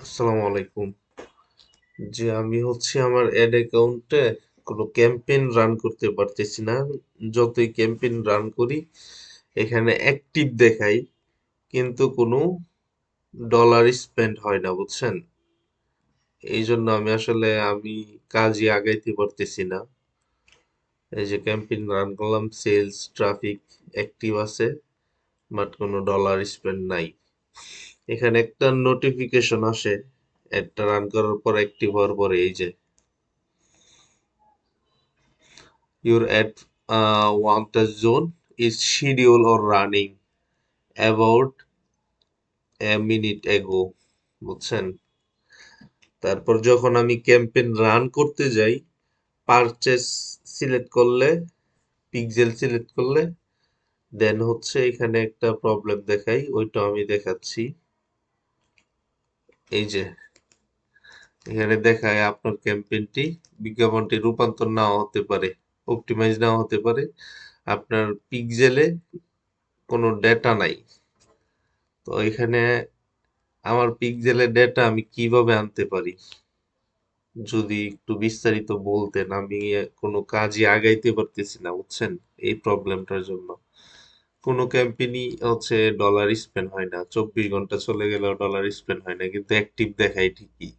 আসসালামু আলাইকুম। যে আমি আমার অ্যাড অ্যাকাউন্টে কোনো ক্যাম্পেইন রান করতে পারতেছি না। যতই ক্যাম্পেইন রান করি এখানে অ্যাক্টিভ দেখাই, কিন্তু কোনো ডলার স্পেন্ড হয় না, বুঝছেন? এই জন্য আমি কাজই আগাইতে পারতেছি না। এই যে ক্যাম্পেইন রান করলাম, সেলস ট্রাফিক অ্যাক্টিভ আছে, বাট কোনো ডলার স্পেন্ড নাই। এখানে একটা নোটিফিকেশন আসে অ্যাডটা রান করার পর, অ্যাক্টিভ হওয়ার পরে, এই যে your want zone is scheduled or running about a minute ago, বুঝছেন? তারপর যখন আমি ক্যাম্পেইন রান করতে যাই, পারচেস সিলেক্ট করলে, পিক্সেল সিলেক্ট করলে, দেন এখানে একটা প্রবলেম দেখাই, ওইটা আমি দেখাচ্ছি। এই যে এখানে দেখায় আপনার ক্যাম্পেইনটি, বিজ্ঞাপনটি রূপান্তর নাও হতে পারে, অপটিমাইজ নাও হতে পারে, আপনার পিক্সেলে কোনো ডেটা নাই। তো এখানে আমার পিক্সেলের ডেটা আমি কিভাবে আনতে পারি, যদি একটু বিস্তারিত বলতেন। আমি কোনো কাজই আগাইতে পারতেছি না, বুঝছেন, এই প্রবলেমটার জন্য। কোনো ক্যাম্পেইনই ডলার স্পেন্ড হয় না, 24 ঘন্টা চলে গেলেও ডলার স্পেন্ড হয় না, কিন্তু অ্যাক্টিভ দেখায় ঠিকই।